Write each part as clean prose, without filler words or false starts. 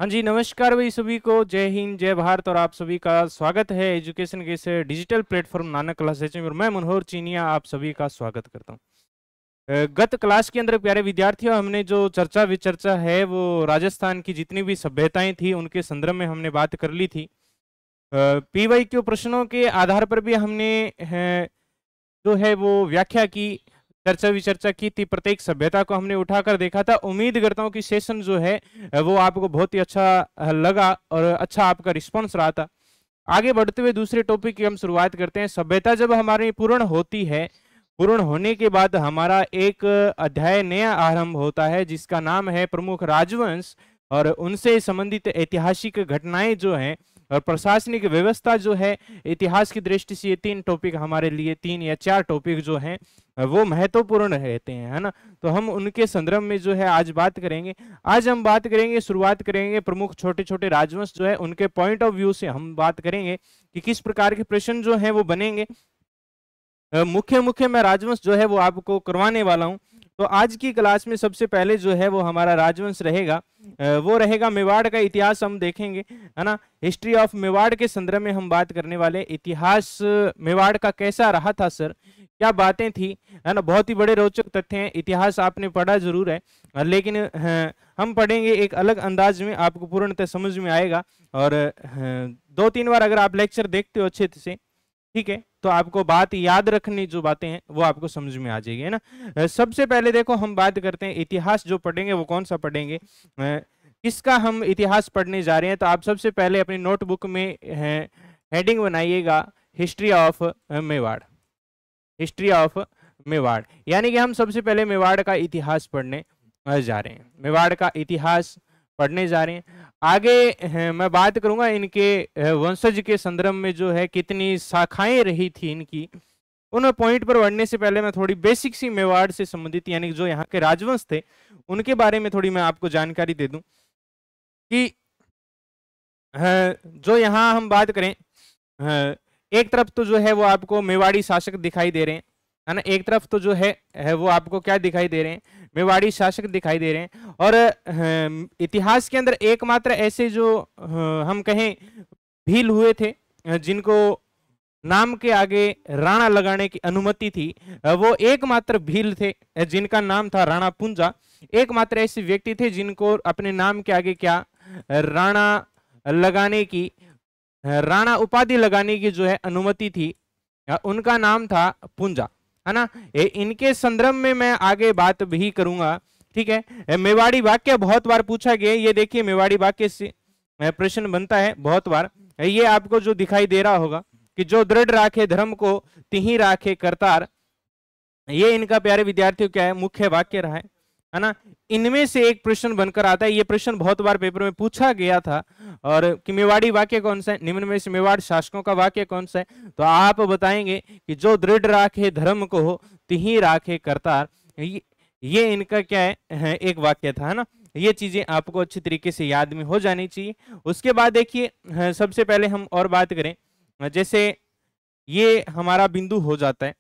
हाँ जी, नमस्कार भाई सभी को। जय हिंद, जय भारत और आप सभी का स्वागत है एजुकेशन के इस डिजिटल प्लेटफॉर्म नानक क्लासेज में और मैं मनोहर चीनिया आप सभी का स्वागत करता हूँ। गत क्लास के अंदर प्यारे विद्यार्थियों हमने जो चर्चा विचर्चा है वो राजस्थान की जितनी भी सभ्यताएं थी उनके संदर्भ में हमने बात कर ली थी। पीवाईक्यू प्रश्नों के आधार पर भी हमने जो है वो व्याख्या की, चर्चा विचर्चा की थी, प्रत्येक सभ्यता को हमने उठाकर देखा था। उम्मीद करता हूँ कि सेशन जो है वो आपको बहुत ही अच्छा लगा और अच्छा आपका रिस्पॉन्स रहा था। आगे बढ़ते हुए दूसरे टॉपिक की हम शुरुआत करते हैं। सभ्यता जब हमारी पूर्ण होती है, पूर्ण होने के बाद हमारा एक अध्याय नया आरंभ होता है जिसका नाम है प्रमुख राजवंश और उनसे संबंधित ऐतिहासिक घटनाएं जो हैं और प्रशासनिक व्यवस्था जो है। इतिहास की दृष्टि से ये तीन टॉपिक हमारे लिए, तीन या चार टॉपिक जो हैं वो महत्वपूर्ण रहते हैं, है ना। तो हम उनके संदर्भ में जो है आज बात करेंगे। आज हम बात करेंगे, शुरुआत करेंगे प्रमुख छोटे छोटे राजवंश जो है उनके पॉइंट ऑफ व्यू से हम बात करेंगे कि किस प्रकार के प्रश्न जो है वो बनेंगे। मुख्य मुख्य मैं राजवंश जो है वो आपको करवाने वाला हूं। तो आज की क्लास में सबसे पहले जो है वो हमारा राजवंश रहेगा, वो रहेगा मेवाड़ का इतिहास हम देखेंगे, है ना। हिस्ट्री ऑफ मेवाड़ के संदर्भ में हम बात करने वाले। इतिहास मेवाड़ का कैसा रहा था सर, क्या बातें थी, है ना। बहुत ही बड़े रोचक तथ्य हैं। इतिहास आपने पढ़ा जरूर है लेकिन हम पढ़ेंगे एक अलग अंदाज में, आपको पूर्णतः समझ में आएगा। और 2-3 बार अगर आप लेक्चर देखते हो अच्छे से, ठीक है, तो आपको बात याद रखनी, जो बातें हैं वो आपको समझ में आ जाएगी, है ना। सबसे पहले देखो हम बात करते हैं इतिहास जो पढ़ेंगे वो कौन सा पढ़ेंगे, किसका हम इतिहास पढ़ने जा रहे हैं। तो आप सबसे पहले अपनी नोटबुक में हेडिंग बनाइएगा history of Mewar. History of Mewar यानी कि हम सबसे पहले मेवाड़ का इतिहास पढ़ने जा रहे हैं, मेवाड़ का इतिहास पढ़ने जा रहे हैं। आगे मैं बात करूंगा इनके वंशज के संदर्भ में जो है कितनी शाखाएं रही थी इनकी। उन पॉइंट पर बढ़ने से पहले मैं थोड़ी बेसिक सी मेवाड़ से संबंधित यानी कि जो यहाँ के राजवंश थे उनके बारे में थोड़ी मैं आपको जानकारी दे दूं कि जो यहाँ हम बात करें, एक तरफ तो जो है वो आपको मेवाड़ी शासक दिखाई दे रहे हैं, है ना। एक तरफ तो जो है वो आपको क्या दिखाई दे रहे हैं, मेवाड़ी शासक दिखाई दे रहे हैं। और इतिहास के अंदर एकमात्र ऐसे जो हम कहें भील हुए थे जिनको नाम के आगे राणा लगाने की अनुमति थी, वो एकमात्र भील थे जिनका नाम था राणा पुंजा। एकमात्र ऐसे व्यक्ति थे जिनको अपने नाम के आगे क्या राणा लगाने की, राणा उपाधि लगाने की जो है अनुमति थी, उनका नाम था पुंजा, है ना। इनके संदर्भ में मैं आगे बात भी करूंगा, ठीक है। मेवाड़ी वाक्य बहुत बार पूछा गया, ये देखिए मेवाड़ी वाक्य से प्रश्न बनता है बहुत बार। ये आपको जो दिखाई दे रहा होगा कि जो दृढ़ राखे धर्म को तिहि राखे करतार, ये इनका प्यारे विद्यार्थियों क्या है, मुख्य वाक्य रहा है ना। इनमें से एक प्रश्न बनकर आता है, ये प्रश्न बहुत बार पेपर में पूछा गया था। और कि मेवाड़ी वाक्य कौन सा है, निम्न में से मेवाड़ शासकों का वाक्य कौन सा है, तो आप बताएंगे कि जो दृढ़ राखे धर्म को तिहि राखे करतार, ये इनका क्या है, एक वाक्य था, है ना। ये चीजें आपको अच्छी तरीके से याद में हो जानी चाहिए। उसके बाद देखिए सबसे पहले हम और बात करें, जैसे ये हमारा बिंदु हो जाता है।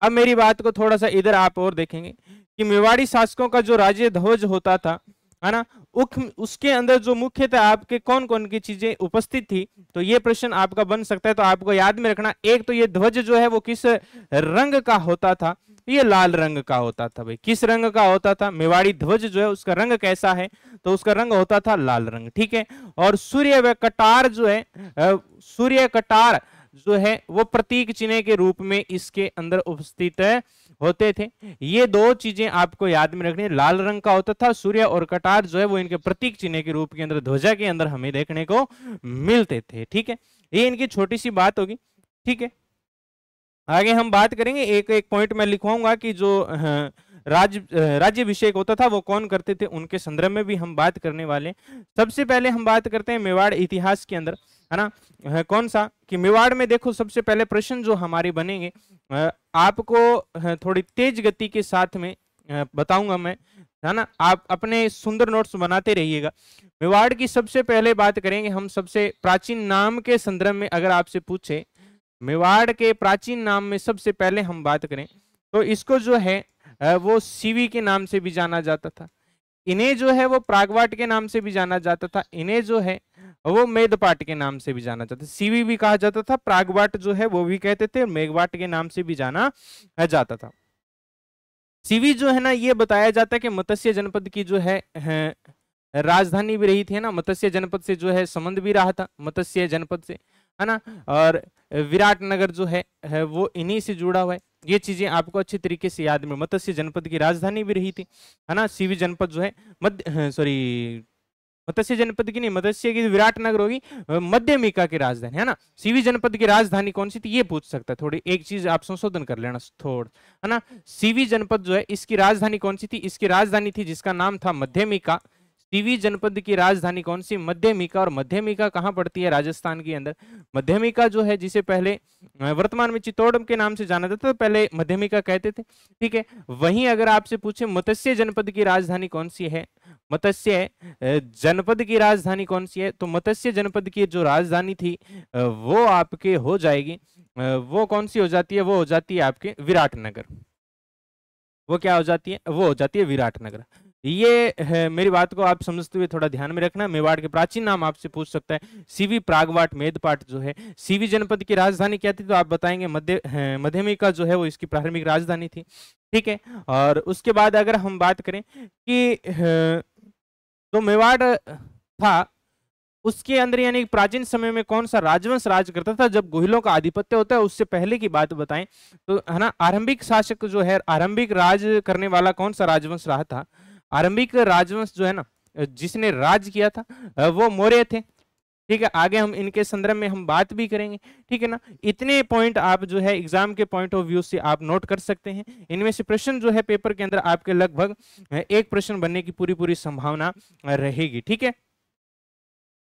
अब मेरी बात को थोड़ा सा इधर आप और देखेंगे कि मेवाड़ी शासकों का जो राज्य ध्वज होता था, है ना, उसके अंदर जो मुख्यतः आपके कौन कौन की चीजें उपस्थित थी, तो ये प्रश्न आपका बन सकता है। तो आपको याद में रखना, एक तो ये ध्वज जो है वो किस रंग का होता था, ये लाल रंग का होता था। भाई किस रंग का होता था, मेवाड़ी ध्वज जो है उसका रंग कैसा है, तो उसका रंग होता था लाल रंग, ठीक है। और सूर्य व कटार जो है, सूर्य कटार जो है वो प्रतीक चिन्ह के रूप में इसके अंदर उपस्थित होते थे। ये दो चीजें आपको याद में रखनी है, लाल रंग का होता था सूर्य, और कटार जो है वो इनके प्रतीक चिन्ह के रूप के अंदर ध्वजा के अंदर हमें देखने को मिलते थे, ठीक है। ये इनकी छोटी सी बात होगी, ठीक है। आगे हम बात करेंगे, एक एक पॉइंट में लिखवाऊंगा कि जो राज्याभिषेक होता था वो कौन करते थे, उनके संदर्भ में भी हम बात करने वाले। सबसे पहले हम बात करते हैं मेवाड़ इतिहास के अंदर, है ना। कौन सा कि मेवाड़ में देखो सबसे पहले प्रश्न जो हमारे बनेंगे, आपको थोड़ी तेज गति के साथ में बताऊंगा मैं, है ना। आप अपने सुंदर नोट्स बनाते रहिएगा। मेवाड़ की सबसे पहले बात करेंगे हम, सबसे प्राचीन नाम के संदर्भ में अगर आपसे पूछे मेवाड़ के प्राचीन नाम में सबसे पहले हम बात करें तो इसको जो है वो सीवी के नाम से भी जाना जाता था। इन्हें जो है वो प्रागवाट के नाम से भी जाना जाता था, इन्हें जो है वो मेदपाट के नाम से भी जाना जाता था। सीवी भी कहा जाता था, प्रागवाट जो है वो भी कहते थे, मेघवाट के नाम से भी जाना जाता था। सीवी जो है ना, ये बताया जाता है कि मत्स्य जनपद की जो है राजधानी भी रही थी, है ना। मत्स्य जनपद से जो है संबंध भी रहा था, मत्स्य जनपद से, है ना। और विराटनगर जो है वो इन्हीं से जुड़ा हुआ है। ये चीजें आपको अच्छी तरीके से याद में, मत्स्य जनपद की राजधानी भी रही थी, है ना। सीवी जनपद जो है मत्स्य जनपद की नहीं, मत्स्य की विराटनगर होगी, मध्यमिका की राजधानी, है ना। सीवी जनपद की राजधानी कौन सी थी, ये पूछ सकता है। थोड़ी एक चीज आप संशोधन कर लेना थोड़ा, है ना। सीवी जनपद जो है इसकी राजधानी कौन सी थी, इसकी राजधानी थी जिसका नाम था मध्यमिका। सीवी जनपद की राजधानी कौन सी, मध्यमिका। और मध्यमिका कहाँ पड़ती है, राजस्थान के अंदर। मध्यमिका जो है जिसे पहले वर्तमान में चित्तौड़ के नाम से जाना जाता था, पहले मध्यमिका कहते थे, ठीक है। वहीं अगर आपसे पूछे मत्स्य जनपद की राजधानी कौन सी है, मत्स्य जनपद की राजधानी कौन सी है, तो मत्स्य जनपद की जो राजधानी थी वो आपके हो जाएगी, वो कौन सी हो जाती है, वो हो जाती है आपके विराटनगर। वो क्या हो जाती है, वो हो जाती है विराटनगर। ये है, मेरी बात को आप समझते हुए थोड़ा ध्यान में रखना। मेवाड़ के प्राचीन नाम आपसे पूछ सकता है, सीवी, प्रागवाट, मेदपाट जो है। सीवी जनपद की राजधानी क्या थी, तो आप बताएंगे मध्यमिका जो है वो इसकी प्रारंभिक राजधानी थी, ठीक है। और उसके बाद अगर हम बात करें कि तो मेवाड़ था, उसके अंदर यानी प्राचीन समय में कौन सा राजवंश राज करता था, जब गोहिलों का आधिपत्य होता है उससे पहले की बात बताएं तो, है ना। आरंभिक शासक जो है, आरंभिक राज करने वाला कौन सा राजवंश रहा था, आरंभिक राजवंश जो है ना जिसने राज किया था वो मौर्य थे, ठीक है। आगे हम इनके संदर्भ में हम बात भी करेंगे, ठीक है ना। इतने पॉइंट आप जो है एग्जाम के पॉइंट ऑफ व्यू से आप नोट कर सकते हैं। इनमें से प्रश्न जो है पेपर के अंदर आपके लगभग एक प्रश्न बनने की पूरी पूरी संभावना रहेगी, ठीक है।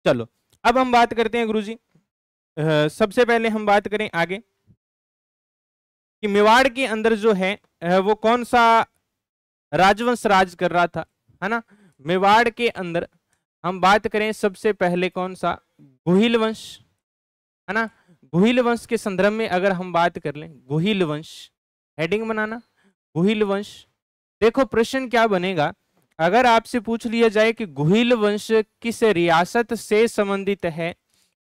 चलो अब हम बात करते हैं गुरुजी, सबसे पहले हम बात करें आगे कि मेवाड़ के अंदर जो है वो कौन सा राजवंश राज कर रहा था, है ना। मेवाड़ के अंदर हम बात करें सबसे पहले कौन सा, गोहिल वंश, है ना। गोहिल वंश के संदर्भ में अगर हम बात कर लें, गोहिल वंश, हेडिंग बनाना, गोहिल वंश। देखो प्रश्न क्या बनेगा, अगर आपसे पूछ लिया जाए कि गोहिल वंश किस रियासत से संबंधित है,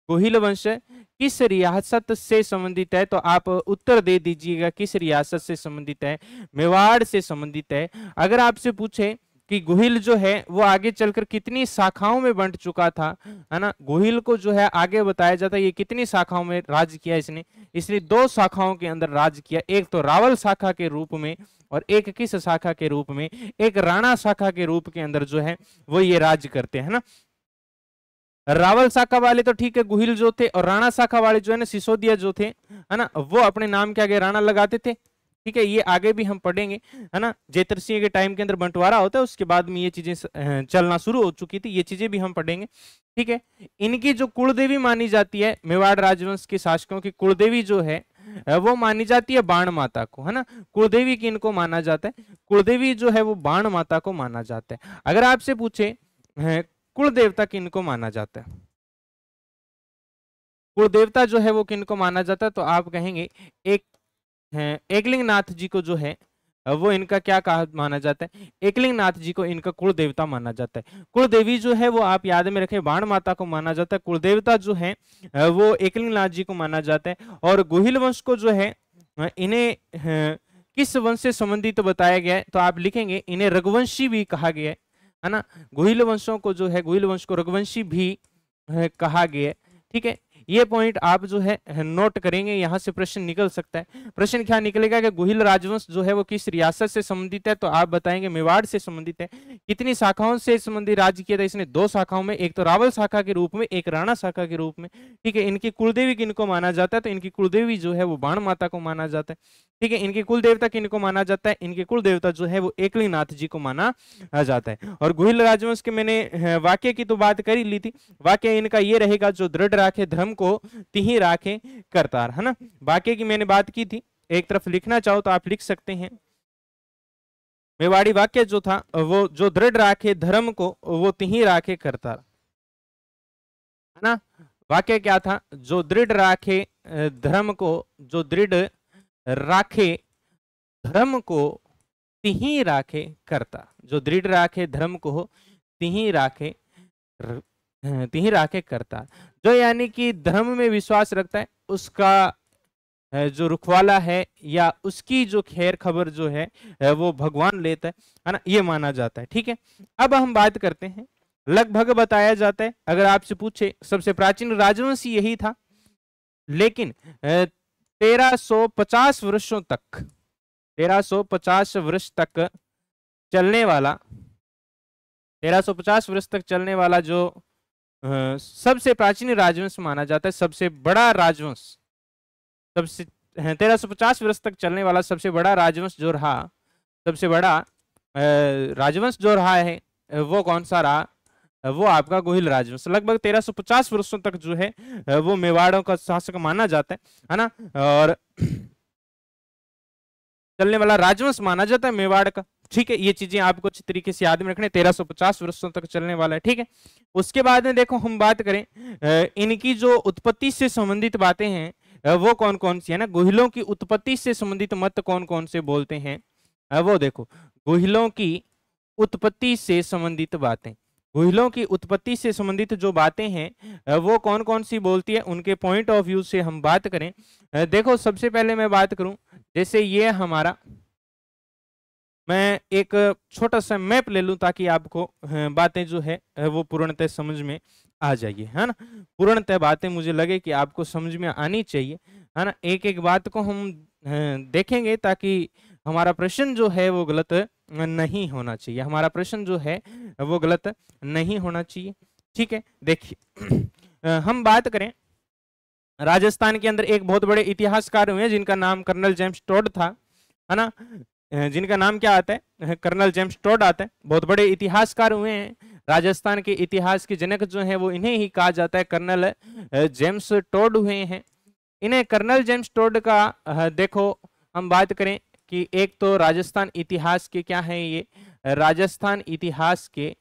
गोहिल वंश किस रियासत से संबंधित है, तो आप उत्तर दे दीजिएगा किस रियासत से संबंधित है, मेवाड़ से संबंधित है। अगर आपसे पूछे कि गोहिल जो है वो आगे चलकर कितनी शाखाओं में बंट चुका था, है ना। गोहिल को जो है आगे बताया जाता है ये कितनी शाखाओं में राज किया इसने दो शाखाओं के अंदर राज किया, एक तो रावल शाखा के रूप में और एक किस शाखा के रूप में, एक राणा शाखा के रूप के अंदर जो है वो ये राज करते हैं ना। रावल शाखा वाले तो ठीक है गोहिल जो थे, और राणा शाखा वाले जो है ना सिसोदिया जो थे, है ना, वो अपने नाम के आगे राणा लगाते थे, ठीक है। ये आगे भी हम पढ़ेंगे, है ना। जेतर सिंह के टाइम के अंदर बंटवारा होता है, उसके बाद में ये चीजें चलना शुरू हो चुकी थी, ये चीजें भी हम पढ़ेंगे, ठीक है। इनकी जो कुलदेवी मानी जाती है, मेवाड़ राजवंश के शासकों की कुलदेवी जो है वो मानी जाती है बाण माता को, है ना। कुलदेवी की इनको माना जाता है, कुलदेवी जो है वो बाण माता को माना जाता है। अगर आपसे पूछे कुल देवता किनको माना जाता है, कुल देवता जो है वो किनको माना जाता है, तो आप कहेंगे एक एकलिंग नाथ जी को जो है वो इनका क्या कहा माना जाता है, एकलिंग नाथ जी को इनका कुल देवता माना जाता है। कुल देवी जो है वो आप याद में रखें बाण माता को माना जाता है, कुल देवता जो है वो एकलिंग नाथ जी को माना जाता है। और गोहिल वंश को जो है इन्हें किस वंश से संबंधित बताया गया है, तो आप लिखेंगे इन्हें रघुवंशी भी कहा गया है ना। गोहिल वंशों को जो है, गोहिल वंश को रघुवंशी भी कहा गया है, ठीक है। ये पॉइंट आप जो है नोट करेंगे, यहां से प्रश्न निकल सकता है। प्रश्न क्या निकलेगा कि गोहिल राजवंश जो है वो किस रियासत से संबंधित है, तो आप बताएंगे मेवाड़ से संबंधित है। कितनी शाखाओं से संबंधित राज्य किया था इसने, दो शाखाओं में, एक तो रावल शाखा के रूप में, एक राणा शाखा के रूप में, ठीक है। इनकी कुलदेवी किनको माना जाता है, तो इनकी कुलदेवी जो है वो बाण माता को माना जाता है, ठीक है। इनकी कुल देवता किनको माना जाता है, इनके कुल देवता जो है वो एकलिंग नाथ जी को माना जाता है। और गोहिल राजवंश के मैंने वाक्य की तो बात कर ही ली थी, वाक्य इनका ये रहेगा, जो दृढ़ राखे धर्म को तिहि राखे करतार, है ना। वाक्य की मैंने बात की थी, एक तरफ लिखना चाहो तो आप लिख सकते हैं। मेवाड़ी वाक्य जो था वो, जो दृढ़ राखे धर्म को वो तिहि राखे करतार, है ना। वाक्य क्या था, जो दृढ़ राखे धर्म को, जो दृढ़ राखे धर्म को तिहि राखे करता, जो दृढ़ राखे धर्म को तिहि राखे तिहि राखे करता, जो यानी कि धर्म में विश्वास रखता है उसका जो रुखवाला है या उसकी जो खैर खबर जो है वो भगवान लेता है ना, ये माना जाता है। ठीक है, अब हम बात करते हैं, लगभग बताया जाता है, अगर आपसे पूछे सबसे प्राचीन राजवंश यही था, लेकिन 1350 वर्षों तक 1350 वर्ष तक चलने वाला 1350 वर्ष तक चलने वाला जो सबसे प्राचीन राजवंश माना जाता है, सबसे बड़ा राजवंश, सबसे 1350 वर्ष तक चलने वाला सबसे बड़ा राजवंश जो रहा, सबसे बड़ा राजवंश जो रहा है वो कौन सा रहा, वो आपका गोहिल राजवंश। लगभग 1350 वर्षों तक जो है वो मेवाड़ों का शासक माना जाता है ना, और चलने वाला राजवंश माना जाता है मेवाड़ का। ठीक है, ये चीजें आपको अच्छी तरीके से याद में रखने, 1350 वर्षों तक चलने वाला है। ठीक है, उसके बाद में देखो हम बात करें इनकी जो उत्पत्ति से संबंधित बातें हैं वो कौन कौन सी है ना, गोहिलों की उत्पत्ति से संबंधित मत कौन कौन से बोलते हैं, वो देखो गोहिलों की उत्पत्ति से संबंधित बातें, गोहिलों की उत्पत्ति से संबंधित जो बातें हैं वो कौन कौन सी बोलती है, उनके पॉइंट ऑफ व्यू से हम बात करें। देखो सबसे पहले मैं बात करूं, जैसे ये हमारा, मैं एक छोटा सा मैप ले लूं ताकि आपको बातें जो है वो पूर्णतः समझ में आ जाइए, है ना, पूर्णतः बातें मुझे लगे कि आपको समझ में आनी चाहिए, है ना, एक एक बात को हम देखेंगे ताकि हमारा प्रश्न जो है वो गलत नहीं होना चाहिए, हमारा प्रश्न जो है वो गलत नहीं होना चाहिए। ठीक है, देखिए हम बात करें, राजस्थान के अंदर एक बहुत बड़े इतिहासकार हुए जिनका नाम कर्नल जेम्स टोड था, है ना, जिनका नाम क्या आता है, कर्नल जेम्स टोड आता है, बहुत बड़े इतिहासकार हुए हैं, राजस्थान के इतिहास के जनक जो है वो इन्हें ही कहा जाता है, कर्नल जेम्स टोड हुए हैं। इन्हें कर्नल जेम्स टोड का देखो हम बात करें कि एक तो राजस्थान इतिहास के क्या है, ये राजस्थान इतिहास के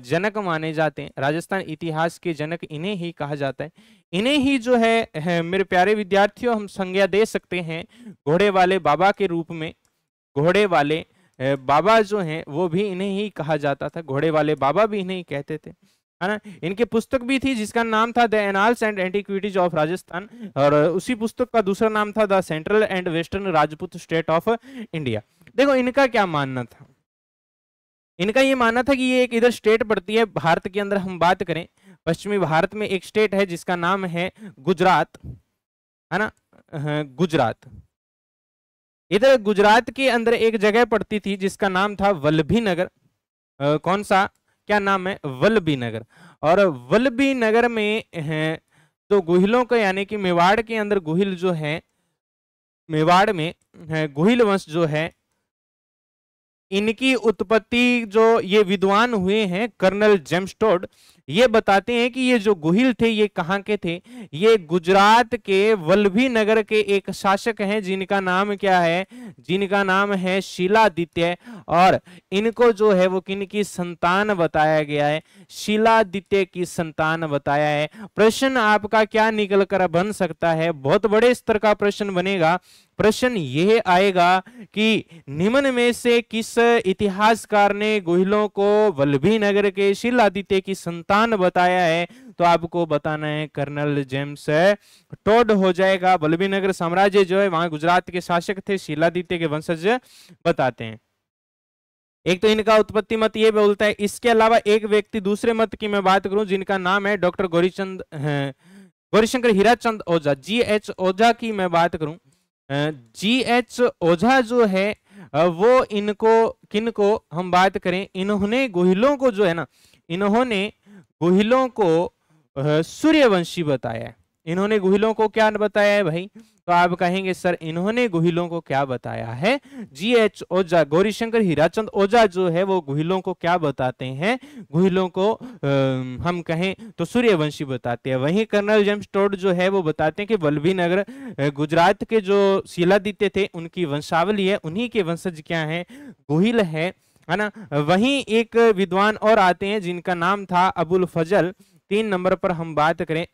जनक माने जाते हैं, राजस्थान इतिहास के जनक इन्हें ही कहा जाता है। इन्हें ही जो है मेरे प्यारे विद्यार्थियों हम संज्ञा दे सकते हैं घोड़े वाले बाबा के रूप में, घोड़े वाले बाबा जो हैं वो भी इन्हें ही कहा जाता था, घोड़े वाले बाबा भी इन्हें ही कहते थे, है ना। इनकी पुस्तक भी थी जिसका नाम था the annals and antiquities of Rajasthan, और उसी पुस्तक का दूसरा नाम था the central and western Rajput state of India. देखो इनका क्या मानना था, इनका ये मानना था कि ये एक इधर स्टेट पड़ती है भारत के अंदर, हम बात करें पश्चिमी भारत में एक स्टेट है जिसका नाम है गुजरात, है ना, गुजरात। इधर गुजरात के अंदर एक जगह पड़ती थी जिसका नाम था वल्लभी नगर, कौन सा, क्या नाम है, वल्लभी नगर। और वल्लभी नगर में तो गोहिलों का यानी कि मेवाड़ के अंदर गोहिल जो है, मेवाड़ में गोहिल वंश जो है, इनकी उत्पत्ति जो ये विद्वान हुए हैं कर्नल जेम्स टोड, ये बताते हैं कि ये जो गोहिल थे ये कहाँ के थे, ये गुजरात के वल्लभी नगर के एक शासक हैं जिनका नाम क्या है, जिनका नाम है शीलादित्य, और इनको जो है वो किनकी संतान बताया गया है, शीलादित्य की संतान बताया है। प्रश्न आपका क्या निकल कर बन सकता है, बहुत बड़े स्तर का प्रश्न बनेगा। प्रश्न यह आएगा कि निम्न में से किस इतिहासकार ने गोहिलों को वल्लभी नगर के शीलादित्य की संतान बताया है, तो आपको बताना है कर्नल जेम्स टोड हो जाएगा। वल्लभी नगर साम्राज्य जो है वहां गुजरात के शासक थे, शीलादित्य के वंशज बताते हैं। एक तो इनका उत्पत्ति मत ये बोलता है, इसके अलावा एक व्यक्ति दूसरे मत की मैं बात करूं जिनका नाम है डॉक्टर गौरीशंकर हीराचंद ओझा, GH ओझा की मैं बात करूं, GH ओझा जो है वो इनको किनको हम बात करें, इन्होंने गोहिलों को जो है ना, इन्होंने गोहिलों को सूर्यवंशी बताया है। इन्होंने गोहिलों को क्या बताया है भाई, तो आप कहेंगे सर इन्होंने गोहिलों को क्या बताया है, GH ओझा, गौरीशंकर हीराचंद ओझा जो है वो गोहिलों को क्या बताते हैं, गोहिलों को हम कहें तो सूर्यवंशी बताते हैं। वहीं कर्नल जेम्स टोड जो है वो बताते हैं कि वल्लभी नगर गुजरात के जो शीलादित्य थे उनकी वंशावली है, उन्हीं के वंशज क्या है, गोहिल है ना। वहीं एक विद्वान और आते हैं जिनका नाम था अबुल फजल। 3 नंबर पर हम बात करें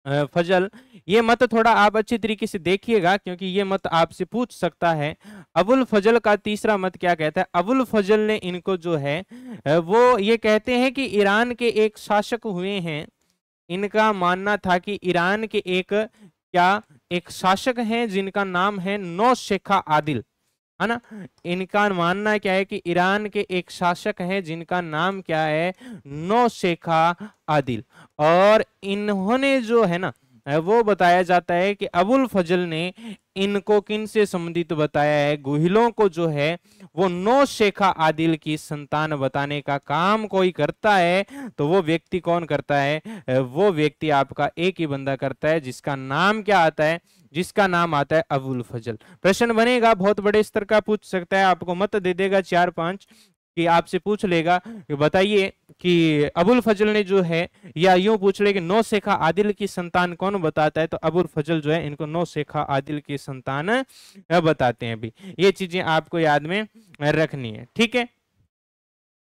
फजल, ये मत थोड़ा आप अच्छी तरीके से देखिएगा क्योंकि ये मत आपसे पूछ सकता है। अबुल फजल का तीसरा मत क्या कहता है? अबुल फजल ने इनको जो है वो ये कहते हैं कि ईरान के एक शासक हुए हैं। इनका मानना था कि ईरान के एक शासक हैं जिनका नाम है नौशेखा आदिल, है ना। इनका मानना क्या है कि ईरान के एक शासक हैं जिनका नाम क्या है? नौशेखा आदिल। और इन्होंने जो है ना वो बताया जाता है कि अबुल फजल ने इनको किन से संबंधित बताया है? गुहिलों को जो है वो नौशेखा आदिल की संतान बताने का काम कोई करता है तो वो व्यक्ति कौन करता है? वो व्यक्ति आपका एक ही बंदा करता है जिसका नाम क्या आता है? जिसका नाम आता है अबुल फजल। प्रश्न बनेगा, बहुत बड़े स्तर का पूछ सकता है, आपको मत दे देगा 4-5 कि आपसे पूछ लेगा कि बताइए कि अबुल फजल ने जो है, या यूं पूछ ले कि नौशेखा आदिल की संतान कौन बताता है, तो अबुल फजल जो है इनको नौशेखा आदिल की संतान बताते हैं। भी ये चीजें आपको याद में रखनी है, ठीक है।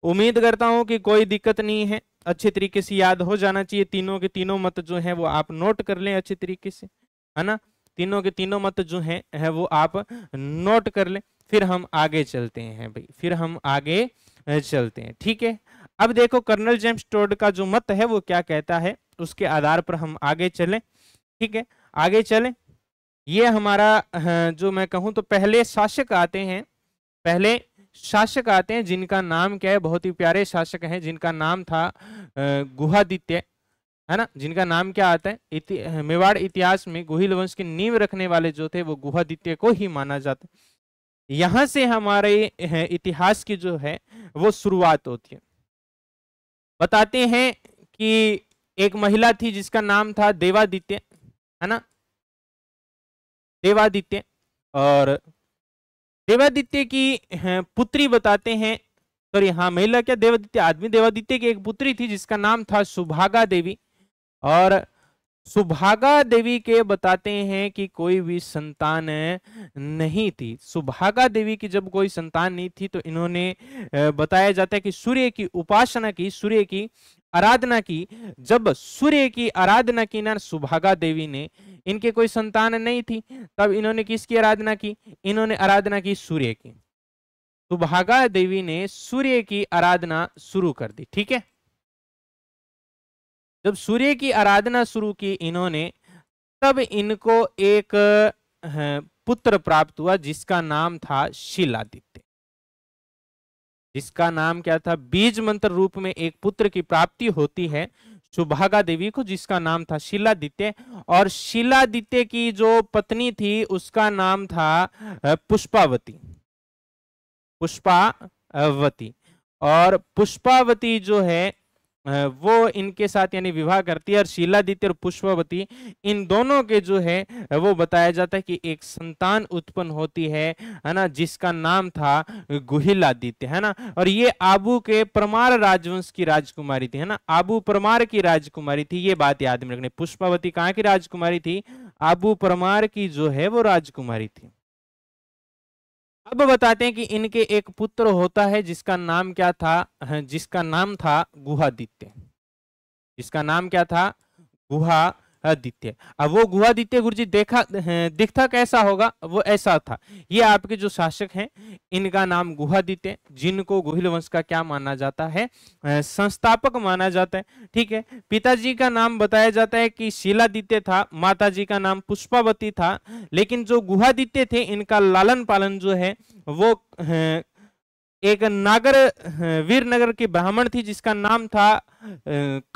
उम्मीद करता हूं कि कोई दिक्कत नहीं है, अच्छे तरीके से याद हो जाना चाहिए। तीनों के तीनों मत जो है वो आप नोट कर लें अच्छे तरीके से, है ना। तीनों के तीनों मत जो है वो आप नोट कर लें, फिर हम आगे चलते हैं भाई, फिर हम आगे चलते हैं, ठीक है। अब देखो कर्नल जेम्स टोड का जो मत है वो क्या कहता है, उसके आधार पर हम आगे चलें, ठीक है। आगे चलें। ये हमारा जो मैं कहूं तो पहले शासक आते हैं, पहले शासक आते हैं जिनका नाम क्या है? बहुत ही प्यारे शासक हैं जिनका नाम था गुहादित्य, है ना। जिनका नाम क्या आता है? मेवाड़ इतिहास में गुहिल वंश की नींव रखने वाले जो थे वो गुहादित्य को ही माना जाता है। यहां से हमारे इतिहास की जो है वो शुरुआत होती है। बताते हैं कि एक महिला थी जिसका नाम था देवादित्य, है ना, देवादित्य। और देवादित्य की पुत्री बताते हैं, सॉरी हाँ महिला क्या, देवादित्य आदमी, देवादित्य की एक पुत्री थी जिसका नाम था सुभागा देवी। और सुभागा देवी के बताते हैं कि कोई भी संतान नहीं थी। सुभागा देवी की जब कोई संतान नहीं थी तो इन्होंने बताया जाता है कि सूर्य की उपासना की, सूर्य की आराधना की। जब सूर्य की आराधना की ना सुभागा देवी ने, इनके कोई संतान नहीं थी, तब इन्होंने किसकी आराधना की? इन्होंने आराधना की सूर्य की। सुभागा देवी ने सूर्य की आराधना शुरू कर दी, ठीक है। जब सूर्य की आराधना शुरू की इन्होंने, तब इनको एक पुत्र प्राप्त हुआ जिसका नाम था शीलादित्य। जिसका नाम क्या था? बीज मंत्र रूप में एक पुत्र की प्राप्ति होती है सुभागा देवी को जिसका नाम था शीलादित्य। और शीलादित्य की जो पत्नी थी उसका नाम था पुष्पावती, पुष्पावती। और पुष्पावती जो है वो इनके साथ यानी विवाह करती है। और शीलादित्य और पुष्पावती इन दोनों के जो है वो बताया जाता है कि एक संतान उत्पन्न होती है ना, जिसका नाम था गुहिलादित्य, है ना। और ये आबू के परमार राजवंश की राजकुमारी थी, है ना, आबू परमार की राजकुमारी थी। ये बात याद में रखनी। पुष्पावती कहाँ की राजकुमारी थी? आबू परमार की जो है वो राजकुमारी थी। अब बताते हैं कि इनके एक पुत्र होता है जिसका नाम क्या था? जिसका नाम था गुहादित्य। जिसका नाम क्या था? गुहादित्य। अब वो गुहादित्य गुरुजी दिखता कैसा होगा? वो ऐसा था। ये आपके जो शासक हैं इनका नाम गुहादित्य, जिनको गुहिल वंश का क्या माना जाता है? संस्थापक माना जाता है, ठीक है। पिताजी का नाम बताया जाता है कि शीलादित्य था, माताजी का नाम पुष्पावती था। लेकिन जो गुहादित्य थे इनका लालन पालन जो है वो एक नागर वीरनगर की ब्राह्मण थी जिसका नाम था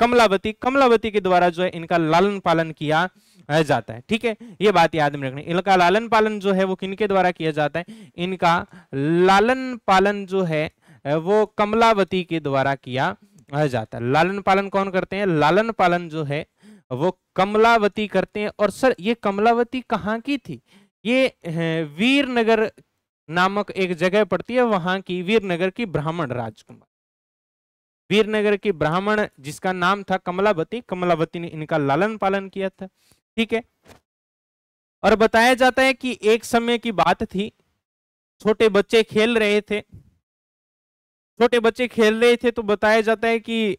कमलावती। कमलावती के द्वारा जो है इनका लालन पालन किया जाता है, ठीक है। ये बात याद में रखनी। इनका लालन पालन जो है वो किनके द्वारा किया जाता है? इनका लालन पालन जो है वो कमलावती के द्वारा किया जाता है। लालन पालन कौन करते हैं? लालन पालन जो है वो कमलावती करते हैं। और सर ये कमलावती कहाँ की थी? ये वीरनगर नामक एक जगह पड़ती है, वहां की वीरनगर की ब्राह्मण राजकुमार, वीरनगर की ब्राह्मण जिसका नाम था कमलावती। कमलावती ने इनका लालन पालन किया था, ठीक है। और बताया जाता है कि एक समय की बात थी, छोटे बच्चे खेल रहे थे, छोटे बच्चे खेल रहे थे तो बताया जाता है कि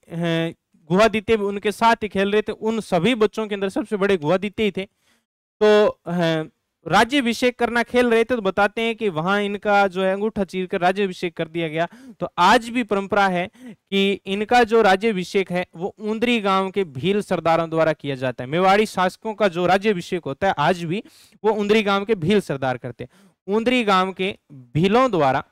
गुहादित्य भी उनके साथ ही खेल रहे थे। उन सभी बच्चों के अंदर सबसे बड़े गुहादित्य ही थे। तो राज्याभिषेक करना खेल रहे थे, तो बताते हैं कि वहां इनका जो है अंगूठा चीरकर राज्याभिषेक कर दिया गया। तो आज भी परंपरा है कि इनका जो राज्याभिषेक है वो ऊंदरी गांव के भील सरदारों द्वारा किया जाता है। मेवाड़ी शासकों का जो राज्याभिषेक होता है आज भी वो ऊंदरी गांव के भील सरदार करते हैं। ऊंदरी गांव के भीलों द्वारा,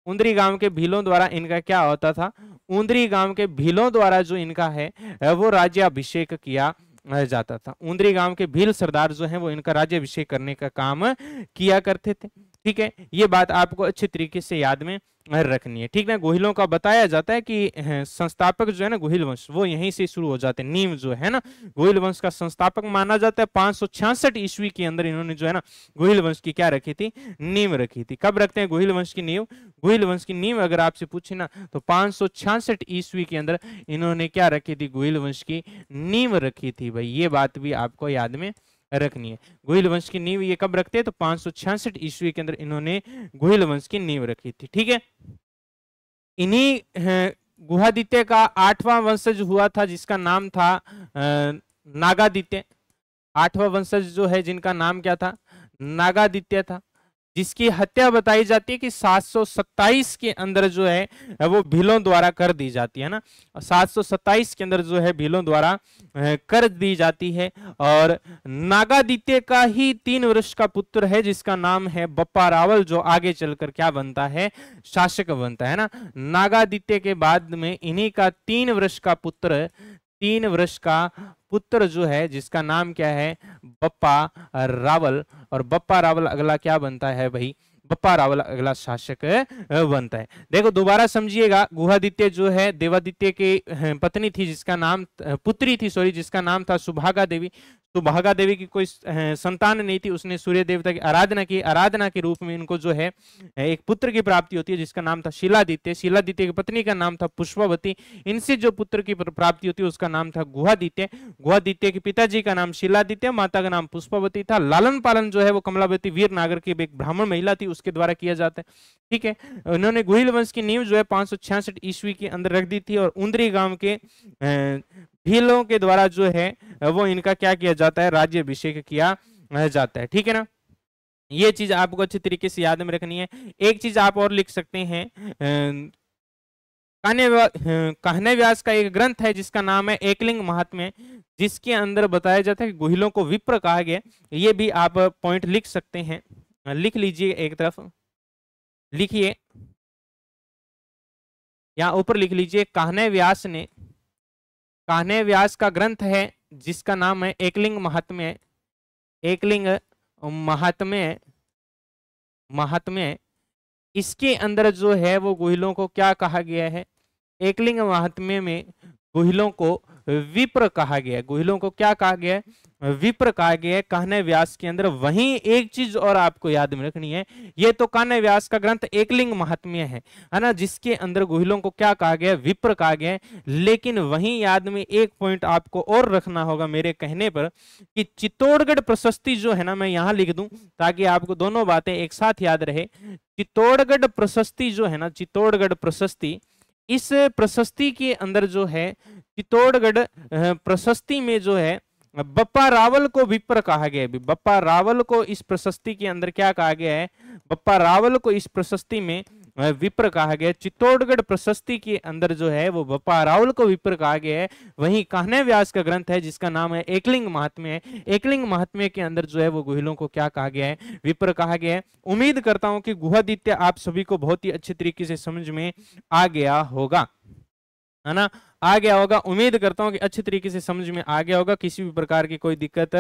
ऊंदरी गांव के भीलों द्वारा इनका क्या होता था, ऊंदरी गांव के भीलों द्वारा जो इनका है वो राज्याभिषेक किया जाता था। ऊंदरी गांव के भील सरदार जो हैं वो इनका राज्याभिषेक करने का काम किया करते थे। ठीक है, ये बात आपको अच्छी तरीके से याद में रखनी है। ठीक ना, गोहिलों का बताया जाता है कि संस्थापक जो है ना गोहिल वंश, वो यहीं से शुरू हो जाते हैं। नींव जो है ना गोहिल वंश का संस्थापक माना जाता है। 566 ईस्वी के अंदर इन्होंने जो है ना गोहिल वंश की क्या रखी थी, नींव रखी थी। कब रखते हैं गोहिल वंश की नींव? गोहिल वंश की नींव अगर आपसे पूछे ना तो 566 ईस्वी के अंदर इन्होंने क्या रखी थी, गोहिल वंश की नींव रखी थी। भाई ये बात भी आपको याद में रखनी है। गोहिल वंश की नींव ये कब रखते हैं? तो 566 ईस्वी के अंदर इन्होंने गोहिल वंश की नींव रखी थी। ठीक है, इन्हीं गुहादित्य का 8वां वंशज हुआ था जिसका नाम था नागादित्य। 8वां वंशज जो है जिनका नाम क्या था, नागादित्य था, जिसकी हत्या बताई जाती है कि 727 के अंदर जो है वो भीलों द्वारा कर दी जाती है ना। 727 के अंदर जो है भीलों द्वारा कर दी जाती है। और नागादित्य का ही 3 वर्ष का पुत्र है जिसका नाम है बप्पा रावल, जो आगे चलकर क्या बनता है, शासक बनता है ना। नागादित्य के बाद में इन्हीं का 3 वर्ष का पुत्र, 3 वर्ष का पुत्र जो है जिसका नाम क्या है, बप्पा रावल। और बप्पा रावल अगला क्या बनता है भाई, बप्पा रावल अगला शासक बनता है। देखो दोबारा समझिएगा, गुहादित्य जो है देवादित्य की पत्नी थी जिसका नाम, पुत्री थी सॉरी, जिसका नाम था सुभागा देवी। सुभागा देवी की कोई संतान नहीं थी, उसने सूर्य देवता की आराधना की। आराधना के रूप में इनको जो है एक पुत्र की प्राप्ति होती है जिसका नाम था शिलादित्य। शिलादित्य की पत्नी का नाम था पुष्पावती। इनसे जो पुत्र की प्राप्ति होती है उसका नाम था गुहादित्य। गुहादित्य के पिताजी का नाम शिलादित्य, माता का नाम पुष्पावती था। लालन पालन जो है वो कमलावती वीर नागर की एक ब्राह्मण महिला थी उसके द्वारा किया जाता है। ठीक है, उन्होंने गोहिल वंश की नींव जो है 566 ईस्वी के अंदर रख दी थी। और ऊंदरी गांव के भीलों के द्वारा जो है वो इनका क्या किया जाता है, राज्याभिषेक किया जाता है। ठीक है ना, ये चीज आपको अच्छी तरीके से याद में रखनी है। एक चीज आप और लिख सकते हैं, कहने व्यास का एक ग्रंथ है जिसका नाम है एकलिंग महात्म्य, जिसके अंदर बताया जाता है कि गोहिलों को विप्र कहा गया। ये भी आप पॉइंट लिख सकते हैं, लिख लीजिए, एक तरफ लिखिए, यहाँ ऊपर लिख लीजिए। कहने व्यास का ग्रंथ है जिसका नाम है एकलिंग महात्म्य। एकलिंग महात्म्य, इसके अंदर जो है वो गोहिलों को क्या कहा गया है, एकलिंग महात्म्य में गोहिलों को विप्र कहा गया है। गोहिलों को क्या कहा गया है, विप्र कहा गया है कहने व्यास के अंदर। वहीं एक चीज और आपको याद में रखनी है, ये तो कहने व्यास का ग्रंथ एकलिंग महात्म्य है ना, जिसके अंदर गोहिलों को क्या कहा गया, विप्र कहा गया है। लेकिन वहीं याद में एक पॉइंट आपको और रखना होगा मेरे कहने पर, कि चित्तौड़गढ़ प्रशस्ति जो है ना, मैं यहां लिख दूं ताकि आपको दोनों बातें एक साथ याद रहे। चित्तौड़गढ़ प्रशस्ति जो है ना, चित्तौड़गढ़ प्रशस्ति, इस प्रशस्ति के अंदर जो है, चित्तौड़गढ़ प्रशस्ति में जो है बप्पा रावल को विप्र कहा गया है। बप्पा रावल को इस प्रशस्ति के अंदर क्या कहा गया है, बप्पा रावल को इस प्रशस्ति में विप्र कहा गया। चित्तौड़गढ़ प्रशस्ति के अंदर जो है वो बप्पा रावल को विप्र कहा गया है। वहीं कहने व्यास का ग्रंथ है जिसका नाम है एकलिंग महात्म्य है। एकलिंग महात्म्य के अंदर जो है वो गोहिलों को क्या कहा गया है, विप्र कहा गया है। उम्मीद करता हूं कि गुहादित्य आप सभी को बहुत ही अच्छे तरीके से समझ में आ गया होगा, है ना, आ गया होगा। उम्मीद करता हूं कि अच्छे तरीके से समझ में आ गया होगा, किसी भी प्रकार की कोई दिक्कत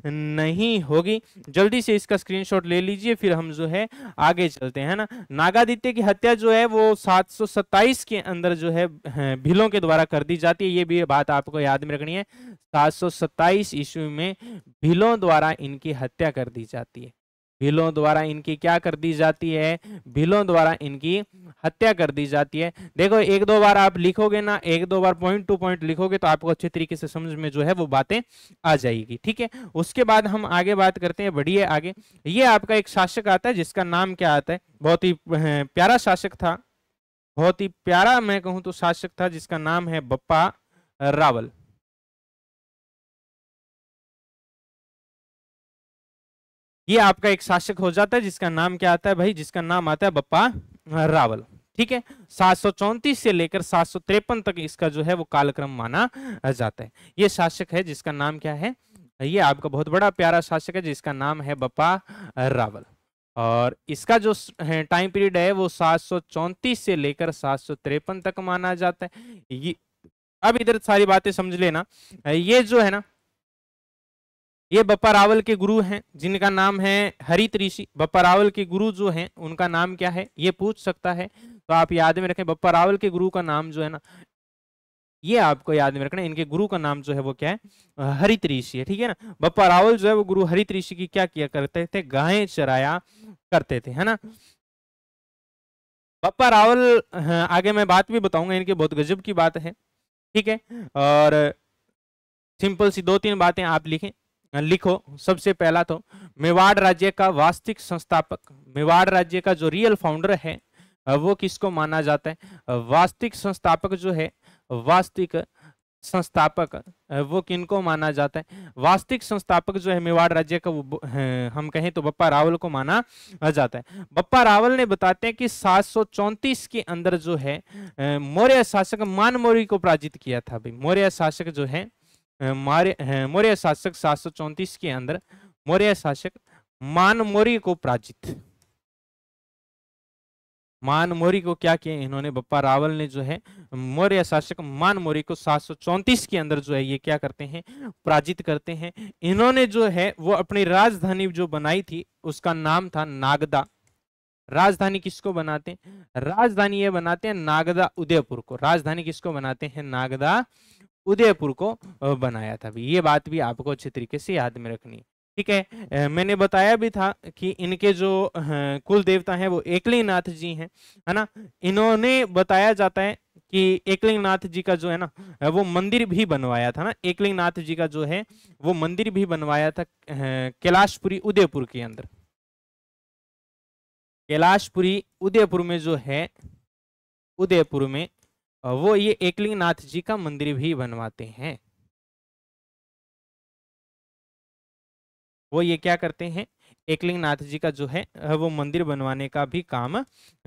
नहीं होगी। जल्दी से इसका स्क्रीनशॉट ले लीजिए, फिर हम जो है आगे चलते हैं ना। नागादित्य की हत्या जो है वो 727 के अंदर जो है भीलों के द्वारा कर दी जाती है। ये भी बात आपको याद में रखनी है, 727 ईस्वी में भीलों द्वारा इनकी हत्या कर दी जाती है। भीलों द्वारा इनकी क्या कर दी जाती है, भीलों द्वारा इनकी हत्या कर दी जाती है। देखो एक दो बार आप लिखोगे ना, एक दो बार पॉइंट टू पॉइंट लिखोगे तो आपको अच्छे तरीके से समझ में जो है वो बातें आ जाएगी। ठीक है, उसके बाद हम आगे बात करते हैं, बढ़िए आगे। ये आपका एक शासक आता है जिसका नाम क्या आता है, बहुत ही प्यारा शासक था, बहुत ही प्यारा मैं कहूं तो शासक था, जिसका नाम है बप्पा रावल। ये आपका एक शासक हो जाता है जिसका नाम क्या आता है भाई, जिसका नाम आता है बप्पा रावल। ठीक है, 734 से लेकर 753 तक इसका जो है वो कालक्रम माना जाता है। ये शासक है जिसका नाम क्या है, ये आपका बहुत बड़ा प्यारा शासक है जिसका नाम है बप्पा रावल। और इसका जो टाइम पीरियड है वो 734 से लेकर 753 तक माना जाता है। ये अब इधर सारी बातें समझ लेना। ये जो है ना, ये बप्पा रावल के गुरु हैं जिनका नाम है हरित ऋषि। बप्पा रावल के गुरु जो हैं उनका नाम क्या है, ये पूछ सकता है, तो आप याद में रखें बप्पा रावल के गुरु का नाम जो है ना, ये आपको याद में रखना, इनके गुरु का नाम जो है वो क्या है, हरित ऋषि है। ठीक है ना, बप्पा रावल जो है वो गुरु हरित ऋषि की क्या किया करते थे, गायें चराया करते थे, है ना। बप्पा रावल, आगे मैं बात भी बताऊंगा इनकी, बहुत गजब की बात है। ठीक है, और सिंपल सी 2-3 बातें आप लिखो। सबसे पहला तो मेवाड़ राज्य का वास्तविक संस्थापक, मेवाड़ राज्य का जो रियल फाउंडर है वो किसको माना जाता है, वास्तविक संस्थापक जो है, वास्तविक संस्थापक वो किनको माना जाता है, वास्तविक संस्थापक जो है मेवाड़ राज्य का वो हम कहें तो बप्पा रावल को माना जाता है। बप्पा रावल ने बताते हैं कि 734 के अंदर जो है मौर्य शासक मान मौर्य को पराजित किया था। भाई मौर्य शासक जो है, मौर्य शासक 734 के अंदर मौर्य शासक मान मौर्य को पराजित, मान मौर्य को क्या किया इन्होंने, बप्पा रावल ने जो है मौर्य शासक मान मौर्य को 734 के अंदर जो है ये क्या करते हैं, पराजित करते हैं। इन्होंने जो है वो अपनी राजधानी जो बनाई थी उसका नाम था नागदा। राजधानी किसको बनाते हैं, राजधानी ये बनाते हैं नागदा उदयपुर को, राजधानी किसको बनाते हैं, नागदा उदयपुर को बनाया था। ये बात भी आपको अच्छे तरीके से याद में रखनी है। ठीक है, मैंने बताया भी था कि इनके जो कुल देवता हैं वो एकलिंगनाथ जी हैं, है ना। इन्होंने बताया जाता है कि एकलिंगनाथ जी का जो है ना वो मंदिर भी बनवाया था ना, एकलिंगनाथ जी का जो है वो मंदिर भी बनवाया था कैलाशपुरी उदयपुर के अंदर। कैलाशपुरी उदयपुर में जो है, उदयपुर में वो ये एकलिंगनाथ जी का मंदिर भी बनवाते हैं। वो ये क्या करते हैं, एकलिंगनाथ जी का जो है वो मंदिर बनवाने का भी काम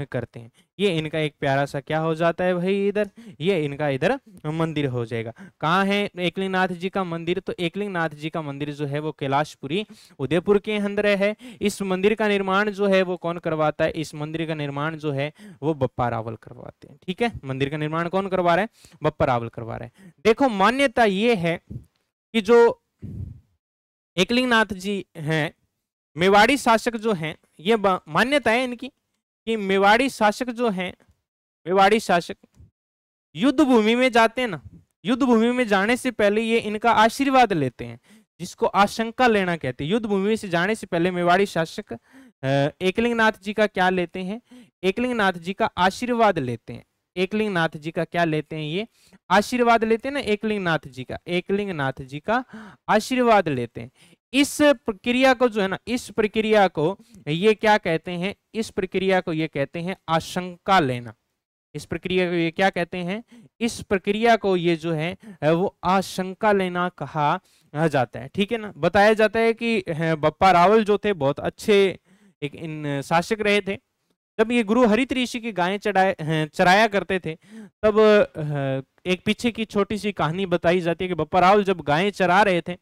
करते हैं। ये इनका एक प्यारा सा क्या हो जाता है भाई, इधर ये इनका इधर मंदिर हो जाएगा। कहाँ है एकलिंगनाथ जी का मंदिर, तो एकलिंगनाथ जी का मंदिर जो है वो कैलाशपुरी उदयपुर के अंदर है। इस मंदिर का निर्माण जो है वो कौन करवाता है, इस मंदिर का निर्माण जो है वो बप्पा रावल करवाते हैं। ठीक है, मंदिर का निर्माण कौन करवा रहा है, बप्पा रावल करवा रहे हैं। देखो मान्यता ये है कि जो एकलिंगनाथ जी हैं, मेवाड़ी शासक जो हैं, ये मान्यता है इनकी कि मेवाड़ी शासक जो हैं, मेवाड़ी शासक युद्ध भूमि में जाते हैं ना, युद्ध भूमि में जाने से पहले ये इनका आशीर्वाद लेते हैं, जिसको आशंका लेना कहते हैं। युद्ध भूमि से जाने से पहले मेवाड़ी शासक एकलिंगनाथ जी का क्या लेते हैं, एकलिंगनाथ जी का आशीर्वाद लेते हैं। एकलिंगनाथ जी का क्या लेते हैं, ये आशीर्वाद लेते हैं ना, एकलिंगनाथ जी का, एकलिंगनाथ जी का आशीर्वाद लेते हैं। इस प्रक्रिया को जो है ना, इस प्रक्रिया को ये क्या कहते हैं, इस प्रक्रिया को ये कहते हैं आशंका लेना। इस प्रक्रिया को ये क्या कहते हैं, इस प्रक्रिया को ये जो है वो आशंका लेना कहा जाता है। ठीक है ना, बताया जाता है कि बप्पा रावल जो थे बहुत अच्छे एक इन शासक रहे थे। जब ये गुरु हरित ऋषि की गायें चराया करते थे, तब एक पीछे की छोटी सी कहानी बताई जाती है कि बप्पा रावल जब गायें चरा रहे थे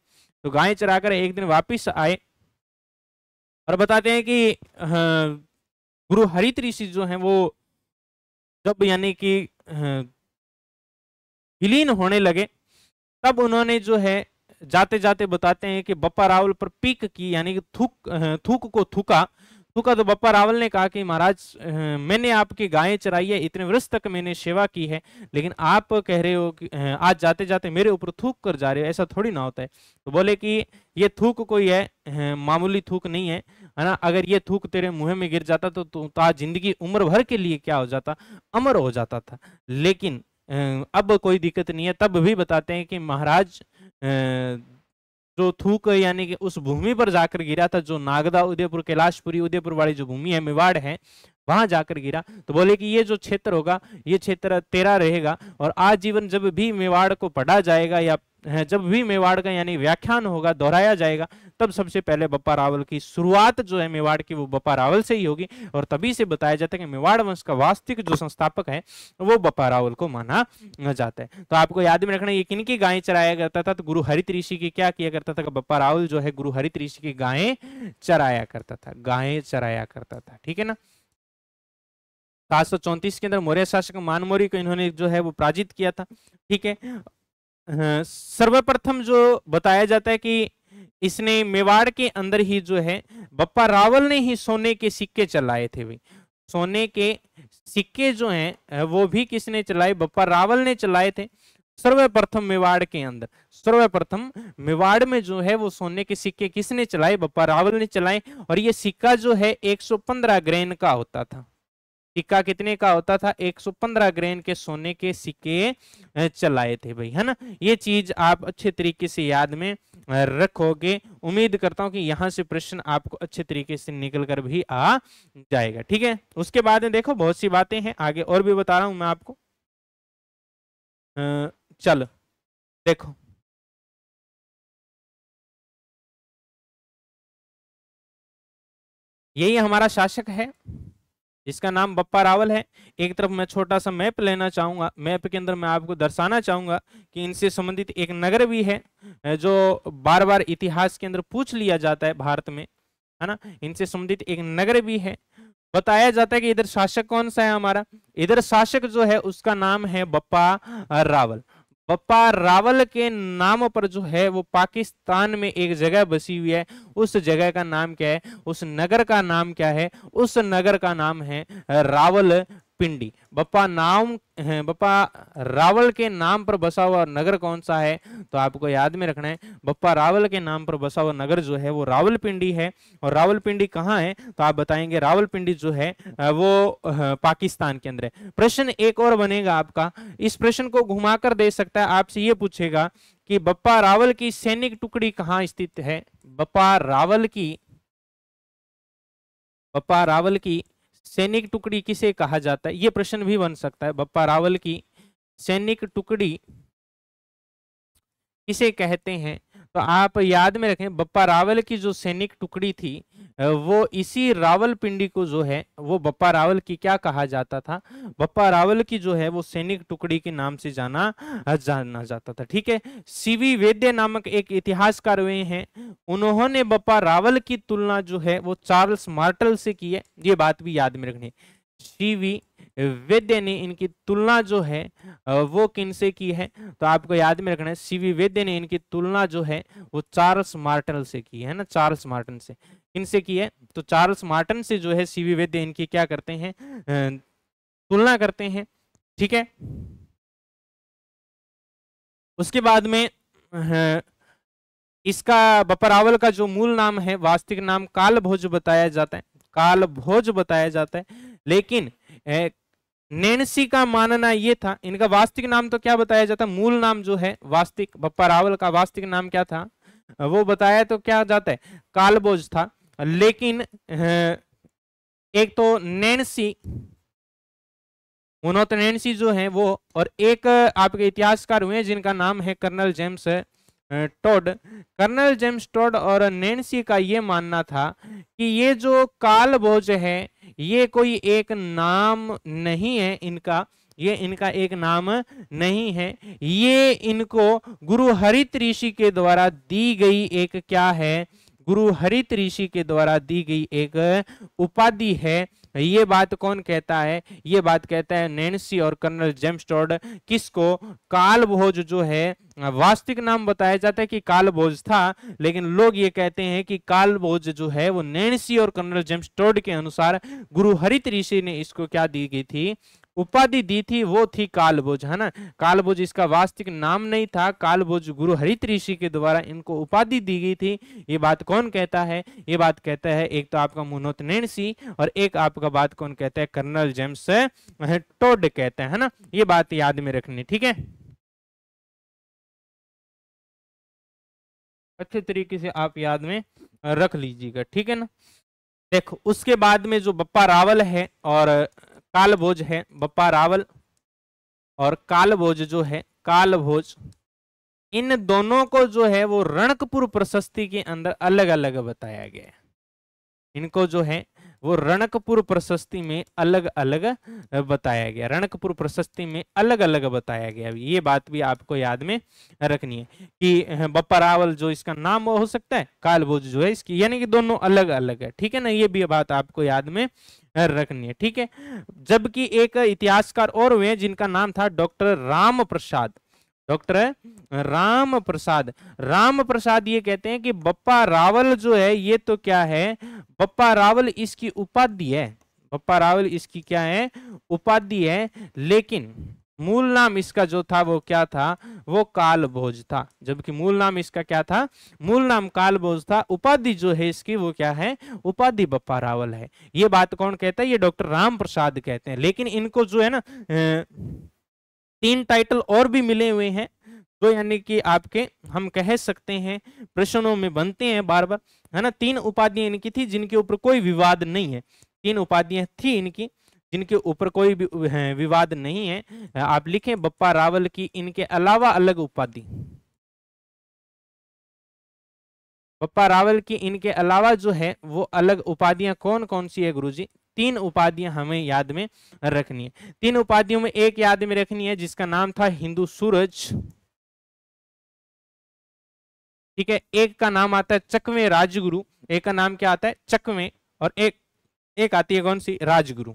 तो गायें चराकर एक दिन वापिस आए और बताते हैं कि गुरु हरित ऋषि जो हैं वो जब यानी कि विलीन होने लगे, तब उन्होंने जो है जाते जाते बताते हैं कि बप्पा रावल पर पीक की, यानी कि थूक को थूका। तो बप्पा रावल ने कहा कि महाराज मैंने आपकी गायें चराई है, इतने वर्ष तक मैंने सेवा की है, लेकिन आप कह रहे हो कि आज जाते जाते मेरे ऊपर थूक कर जा रहे हो, ऐसा थोड़ी ना होता है। तो बोले कि ये थूक कोई है मामूली थूक नहीं है ना, अगर ये थूक तेरे मुंह में गिर जाता तो आज जिंदगी उम्र भर के लिए क्या हो जाता, अमर हो जाता था। लेकिन अब कोई दिक्कत नहीं है। तब भी बताते हैं कि महाराज जो थूक यानी कि उस भूमि पर जाकर गिरा था, जो नागदा, उदयपुर, कैलाशपुरी, उदयपुर वाली जो भूमि है, मेवाड़ है, वहां जाकर गिरा। तो बोले कि ये जो क्षेत्र होगा ये क्षेत्र तेरा रहेगा, और आजीवन जब भी मेवाड़ को पढ़ा जाएगा या जब भी मेवाड़ का यानी व्याख्यान होगा, दोहराया जाएगा, तब सबसे पहले बप्पा रावल की शुरुआत जो है मेवाड़ की वो बप्पा रावल से ही होगी। और तभी से बताया जाता है कि मेवाड़ वंश का वास्तविक जो संस्थापक है वो बप्पा रावल को माना जाता है। तो आपको याद में रखना ये किनकी गायें चराया करता था, तो गुरु हरित ऋषि की क्या किया करता था, बप्पा रावल जो है गुरु हरित ऋषि की गायें चराया करता था, गायें चराया करता था। ठीक है ना। 734 के अंदर मौर्य शासक मानमौरी को इन्होंने जो है वो पराजित किया था। ठीक है। सर्वप्रथम जो बताया जाता है कि इसने मेवाड़ के अंदर ही जो है बप्पा रावल ने ही सोने के सिक्के चलाए थे भाई। सोने के सिक्के जो हैं वो भी किसने चलाए, बप्पा रावल ने चलाए थे सर्वप्रथम मेवाड़ के अंदर। सर्वप्रथम मेवाड़ में जो है वो सोने के सिक्के किसने चलाए, बप्पा रावल ने चलाए। और ये सिक्का जो है 115 ग्रेन का होता था। सिक्का कितने का होता था, 115 ग्रेन के सोने के सिक्के चलाए थे भाई, है ना। ये चीज आप अच्छे तरीके से याद में रखोगे। उम्मीद करता हूं कि यहां से प्रश्न आपको अच्छे तरीके से निकल कर भी आ जाएगा। ठीक है। उसके बाद में देखो बहुत सी बातें हैं आगे और भी बता रहा हूं मैं आपको। चलो देखो, यही हमारा शासक है जिसका नाम बप्पा रावल है। एक तरफ मैं छोटा सा मैप लेना चाहूंगा, मैप के अंदर मैं आपको दर्शाना चाहूंगा कि इनसे संबंधित एक नगर भी है जो बार बार इतिहास के अंदर पूछ लिया जाता है भारत में, है ना। इनसे संबंधित एक नगर भी है। बताया जाता है कि इधर शासक कौन सा है हमारा, इधर शासक जो है उसका नाम है बप्पा रावल। बप्पा रावल के नाम पर जो है वो पाकिस्तान में एक जगह बसी हुई है। उस जगह का नाम क्या है, उस नगर का नाम क्या है, उस नगर का नाम है रावल पिंडी। बप्पा रावल के नाम पर बसा हुआ नगर कौन सा है, तो आपको याद में रखना है बप्पा रावल के नाम पर बसा हुआ नगर जो है वो रावलपिंडी है। और रावलपिंडी कहाँ है, तो आप बताएंगे रावलपिंडी जो है वो पाकिस्तान के अंदर है। प्रश्न एक और बनेगा आपका, इस प्रश्न को घुमाकर दे सकता है, आपसे ये पूछेगा कि बप्पा रावल की सैनिक टुकड़ी कहाँ स्थित है। बप्पा रावल की सैनिक टुकड़ी किसे कहा जाता है, यह प्रश्न भी बन सकता है। बप्पा रावल की सैनिक टुकड़ी किसे कहते हैं, तो आप याद में रखें बप्पा रावल की जो सैनिक टुकड़ी थी वो इसी रावलपिंडी को जो है वो बप्पा रावल की क्या कहा जाता था, बप्पा रावल की जो है वो सैनिक टुकड़ी के नाम से जाना जाता था। ठीक है। सीवी वैद्य नामक एक इतिहासकार हुए हैं, उन्होंने बप्पा रावल की तुलना जो है वो चार्ल्स मार्टल से की है। ये बात भी याद में रखनी। सीवी वैद्य ने इनकी तुलना जो है वो किनसे की है, तो आपको याद में रखना है सीवी वैद्य ने इनकी तुलना जो है वो चार्ल्स मार्टन से की है ना। चार्ल्स मार्टन से किनसे की है, तो चार्ल्स मार्टन से जो है सीवी वैद्य इनकी क्या करते हैं, तुलना करते हैं। ठीक है। उसके बाद में इसका बप्पा रावल का जो मूल नाम है, वास्तविक नाम कालभोज बताया जाता है, कालभोज बताया जाता है। लेकिन नैन्सी का मानना यह था, इनका वास्तविक नाम तो क्या बताया जाता है, मूल नाम जो है वास्तविक बप्पा रावल का वास्तविक नाम क्या था वो बताया तो क्या जाता है, कालभोज था। लेकिन एक तो नैन्सी नैन्सी जो है वो, और एक आपके इतिहासकार हुए जिनका नाम है Colonel James Tod. Colonel James Tod और नैन्सी का ये मानना था कि ये जो कालभोज है ये कोई एक नाम नहीं है इनका, ये इनका एक नाम नहीं है, ये इनको गुरु हरित ऋषि के द्वारा दी गई एक क्या है, गुरु हरित ऋषि के द्वारा दी गई एक उपाधि है। ये बात कौन कहता है, ये बात कहता है नैन्सी और कर्नल जेम्स टॉड। किसको, कालभोज जो है वास्तविक नाम बताया जाता है कि कालभोज था, लेकिन लोग ये कहते हैं कि कालभोज जो है वो नैन्सी और कर्नल जेम्स टॉड के अनुसार गुरु हरित ऋषि ने इसको क्या दी गई थी, उपाधि दी थी, वो थी कालभोज, है ना। कालभोज इसका वास्तविक नाम नहीं था, कालभोज गुरु हरित ऋषि के द्वारा इनको उपाधि दी गई थी। ये बात कौन कहता है, ये बात कहता है एक तो आपका मुनोत नैन्सी और एक आपका बात कौन कहता है, कर्नल जेम्स टॉड कहता है ना। ये बात याद में रखनी। ठीक है। अच्छे तरीके से आप याद में रख लीजिएगा, ठीक है ना। देखो उसके बाद में जो बप्पा रावल है और कालभोज है, बप्पा रावल और कालभोज जो है, कालभोज, इन दोनों को जो है वो रणकपुर प्रशस्ति के अंदर अलग अलग बताया गया है। इनको जो है वो रणकपुर प्रशस्ति में अलग अलग बताया गया, रणकपुर प्रशस्ति में अलग अलग बताया गया। ये बात भी आपको याद में रखनी है कि बप्पा रावल जो इसका नाम हो सकता है, कालभोज जो है इसकी, यानी कि दोनों अलग अलग है, ठीक है ना। ये भी बात आपको याद में रखनी है, ठीक है। जबकि एक इतिहासकार और हुए जिनका नाम था डॉक्टर राम प्रसाद, डॉक्टर राम प्रसाद। राम प्रसाद ये कहते हैं कि बप्पा रावल जो है ये तो क्या है, बप्पा रावल इसकी उपाधि है, बप्पा रावल इसकी क्या है, उपाधि है, लेकिन मूल नाम इसका जो था वो क्या था, वो कालभोज था। जबकि मूल नाम इसका क्या था, मूल नाम कालभोज था, उपाधि जो है इसकी वो क्या है, उपाधि बप्पा रावल है। ये बात कौन कहता है, ये डॉक्टर राम प्रसाद कहते हैं। लेकिन इनको जो है ना 3 टाइटल और भी मिले हुए हैं, जो यानी कि आपके हम कह सकते हैं प्रश्नों में बनते हैं बार बार, है ना। 3 उपाधियां इनकी थी जिनके ऊपर कोई विवाद नहीं है, 3 उपाधियां थी इनकी जिनके ऊपर कोई भी विवाद नहीं है। आप लिखें बप्पा रावल की इनके अलावा अलग उपाधि, बप्पा रावल की इनके अलावा जो है वो अलग उपाधियां कौन कौन सी है गुरुजी, 3 उपाधियां हमें याद में रखनी है। 3 उपाधियों में एक याद में रखनी है जिसका नाम था हिंदू सूरज, ठीक है। एक का नाम आता है चकवे राजगुरु, एक का नाम क्या आता है चकवे, और एक एक आती है कौन सी, राजगुरु।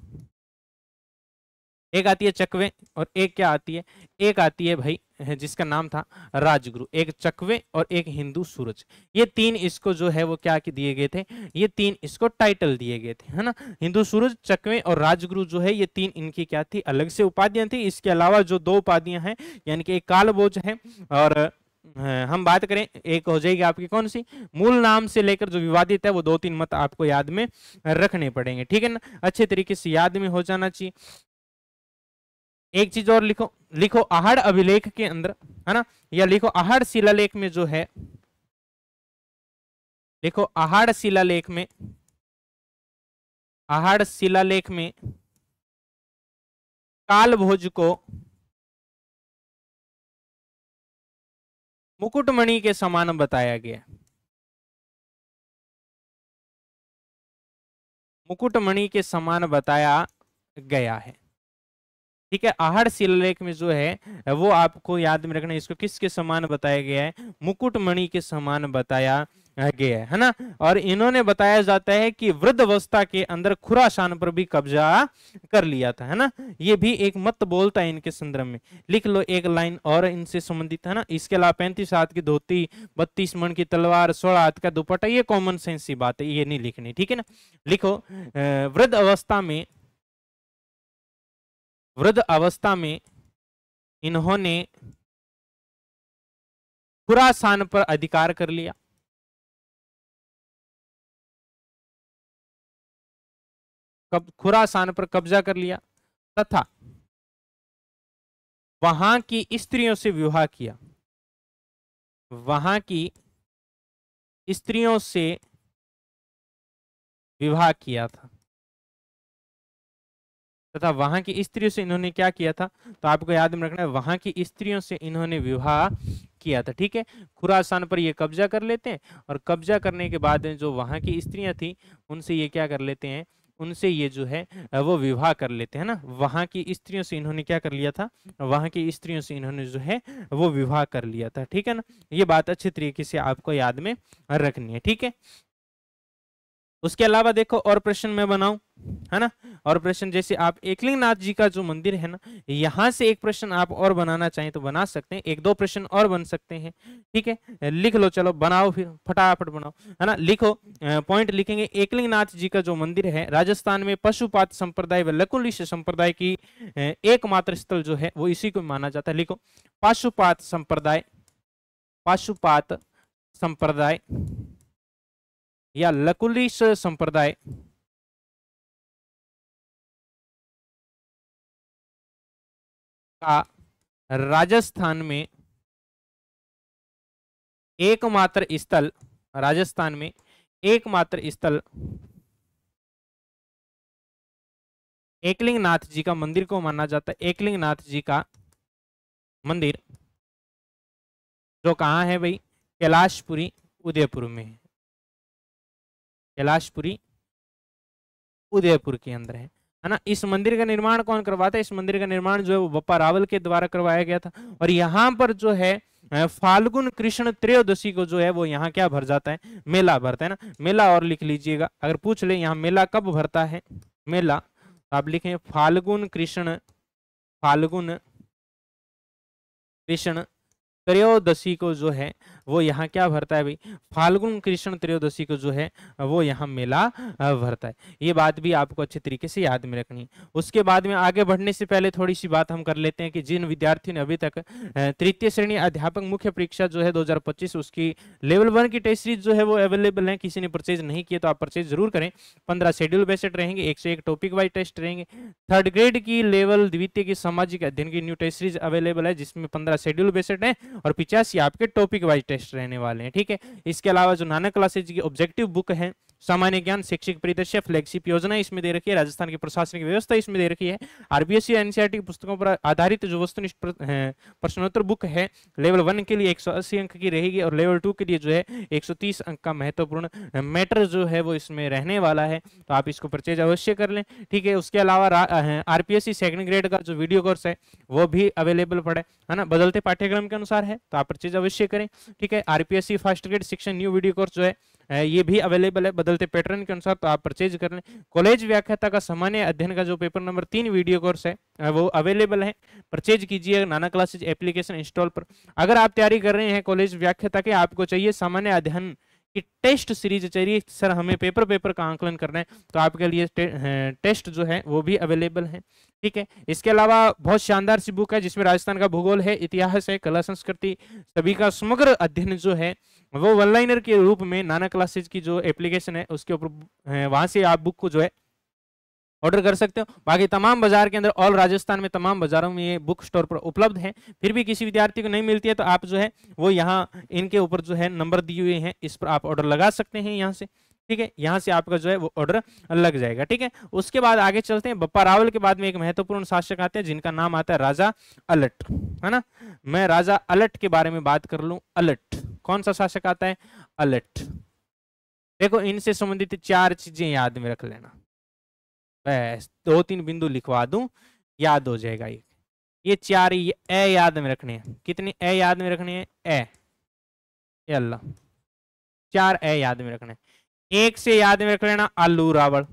एक आती है चकवे और एक क्या आती है, एक आती है भाई जिसका नाम था राजगुरु। एक चकवे और एक हिंदू सूरज, ये 3 इसको जो है वो क्या दिए गए थे, ये 3 इसको टाइटल दिए गए थे, है ना। हिंदू सूरज, चकवे और राजगुरु जो है ये 3 इनकी क्या थी, अलग से उपाधियां थी। इसके अलावा जो 2 उपाधियां हैं, यानी कि एक कालभोज है और हम बात करें एक हो जाएगी आपकी कौन सी, मूल नाम से लेकर जो विवादित है वो 2-3 मत आपको याद में रखने पड़ेंगे, ठीक है ना। अच्छे तरीके से याद में हो जाना चाहिए। एक चीज और लिखो, लिखो आहड़ अभिलेख के अंदर, है ना, या लिखो आहड़ शिलालेख में जो है, लिखो आहड़ शिलालेख में, आहड़ शिलालेख में कालभोज को मुकुटमणि के समान बताया गया, मुकुटमणि के समान बताया गया है, ठीक है। आहड़ शिलालेख में जो है वो आपको याद में रखना है, इसको किसके समान बताया गया है, मुकुटमणि के समान बताया गया है ना। और इन्होंने बताया जाता है कि वृद्ध अवस्था के अंदर खुरासान पर भी कब्जा कर लिया था, है ना। ये भी एक मत बोलता है इनके संदर्भ में। लिख लो एक लाइन और इनसे संबंधित, है ना। इसके अलावा 35 हाथ की धोती, 32 मन की तलवार, 16 हाथ का दुपट्टा, ये कॉमन सेंस की बात है, ये नहीं लिखनी, ठीक है ना। लिखो वृद्ध अवस्था में, वृद्ध अवस्था में इन्होंने खुरासान पर अधिकार कर लिया, कब खुरासान पर कब्जा कर लिया, तथा वहां की स्त्रियों से विवाह किया, वहां की स्त्रियों से विवाह किया था, तथा वहां की स्त्रियों से इन्होंने क्या किया था, तो आपको याद में रखना है वहां की स्त्रियों से इन्होंने विवाह किया था, ठीक है। खुरासान पर ये कब्जा कर लेते हैं और कब्जा करने के बाद जो वहां की स्त्रियां थी उनसे ये क्या कर लेते हैं, उनसे ये जो है वो विवाह कर लेते हैं ना। वहां की स्त्रियों से इन्होंने क्या कर लिया था, वहां की स्त्रियों से इन्होंने जो है वो विवाह कर लिया था, ठीक है ना। ये बात अच्छे तरीके से आपको याद में रखनी है, ठीक है। उसके अलावा देखो और प्रश्न मैं बनाऊं, है ना। और प्रश्न जैसे आप एकलिंगनाथ जी का जो मंदिर है ना, यहां से एक प्रश्न आप और बनाना चाहें तो बना सकते हैं, 1-2 प्रश्न और बन सकते हैं, ठीक है। लिख लो, चलो बनाओ, फिर फटाफट बनाओ, है ना। लिखो पॉइंट लिखेंगे, एकलिंगनाथ जी का जो मंदिर है राजस्थान में पशुपात संप्रदाय व लकुलिश संप्रदाय की एकमात्र स्थल जो है वो इसी को माना जाता है। लिखो पाशुपात संप्रदाय, पाशुपात संप्रदाय या लकुलिश संप्रदाय का राजस्थान में एकमात्र स्थल, राजस्थान में एकमात्र स्थल एकलिंगनाथ जी का मंदिर को माना जाता है। एकलिंगनाथ जी का मंदिर जो कहाँ है भाई, कैलाशपुरी उदयपुर में है। कैलाशपुरी उदयपुर के अंदर है ना। इस मंदिर का निर्माण कौन करवाता है? इस मंदिर का निर्माण जो है वो बप्पा रावल के द्वारा करवाया गया था। और यहाँ पर जो है फाल्गुन कृष्ण त्रयोदशी को जो है वो यहाँ क्या भर जाता है, मेला भरता है ना। मेला और लिख लीजिएगा, अगर पूछ ले यहाँ मेला कब भरता है मेला, तो आप लिखें फाल्गुन कृष्ण त्रयोदशी को जो है वो यहाँ क्या भरता है भाई, फाल्गुन कृष्ण त्रयोदशी को जो है वो यहाँ मेला भरता है। ये बात भी आपको अच्छे तरीके से याद में रखनी है। उसके बाद में आगे बढ़ने से पहले थोड़ी सी बात हम कर लेते हैं कि जिन विद्यार्थियों ने अभी तक तृतीय श्रेणी अध्यापक मुख्य परीक्षा जो है 2025 उसकी लेवल 1 की टेस्ट सीरीज जो है वो अवेलेबल है, किसी ने परचेज नहीं किया तो आप परचेज जरूर करें। 15 शेड्यूल बेस्ड रहेंगे, 101 टॉपिक वाइज टेस्ट रहेंगे। थर्ड ग्रेड की लेवल द्वितीय की सामाजिक अध्ययन की न्यू टेस्ट सीरीज अवेलेबल है, जिसमें 15 शेड्यूल बेस्ड है और 85 आपके टॉपिक वाइज टेस्ट रहने वाले हैं। ठीक है, इसके अलावा जो नानक क्लासेज की ऑब्जेक्टिव बुक है, सामान्य ज्ञान, शैक्षिक परिदृश्य, फ्लैगशिप योजना इसमें दे रखी है, राजस्थान की प्रशासनिक व्यवस्था इसमें दे रखी है, आरबीएससी एनसीईआरटी पुस्तकों पर आधारित जो वस्तुनिष्ठ प्रश्नोत्तर बुक है लेवल 1 के लिए 180 अंक की रहेगी और लेवल 2 के लिए जो है 130 अंक का महत्वपूर्ण मैटर जो है वो इसमें रहने वाला है, तो आप इसको परचेज अवश्य कर लें। ठीक है, उसके अलावा आरपीएससी सेकंड ग्रेड का जो वीडियो कोर्स है वो भी अवेलेबल पड़ा है ना, बदलते पाठ्यक्रम के अनुसार है, तो आप परचेज अवश्य करें। ठीक है, आरपीएससी फर्स्ट ग्रेड शिक्षण न्यू वीडियो कोर्स जो है ये भी अवेलेबल है बदलते पैटर्न के अनुसार, तो आप परचेज कर लें। कॉलेज व्याख्याता का सामान्य अध्ययन का जो पेपर नंबर 3 वीडियो कोर्स है वो अवेलेबल है, परचेज कीजिए नाना क्लासेज एप्लीकेशन इंस्टॉल पर। अगर आप तैयारी कर रहे हैं कॉलेज व्याख्याता के, आपको चाहिए सामान्य अध्ययन की टेस्ट सीरीज चाहिए, सर हमें पेपर का आंकलन करना है, तो आपके लिए टेस्ट जो है वो भी अवेलेबल है। ठीक है, इसके अलावा बहुत शानदार सी बुक है जिसमें राजस्थान का भूगोल है, इतिहास है, कला संस्कृति सभी का समग्र अध्ययन जो है वो वन लाइनर के रूप में नाना क्लासेज की जो एप्लीकेशन है उसके ऊपर वहां से आप बुक को जो है ऑर्डर कर सकते हो। बाकी तमाम बाजार के अंदर ऑल राजस्थान में तमाम बाजारों में ये बुक स्टोर पर उपलब्ध है। फिर भी किसी विद्यार्थी को नहीं मिलती है तो आप जो है वो यहाँ इनके ऊपर जो है नंबर दिए हुए हैं, इस पर आप ऑर्डर लगा सकते हैं यहाँ से। ठीक है, यहाँ से आपका जो है वो ऑर्डर लग जाएगा। ठीक है, उसके बाद आगे चलते हैं। बप्पा रावल के बाद में एक महत्वपूर्ण शासक आते हैं जिनका नाम आता है राजा अलट, है ना। मैं राजा अलट के बारे में बात कर लूं। अलट कौन सा शासक आता है? अलट। देखो, इनसे संबंधित 4 चीजें याद में रख लेना, बस 2-3 बिंदु लिखवा दूं, याद हो जाएगा। ये 4 ए याद में रखने हैं। कितने ए याद में रखने हैं? ए अल्लाह, 4 ए याद में रखने हैं। एक से याद में रख लेना आलू रावल।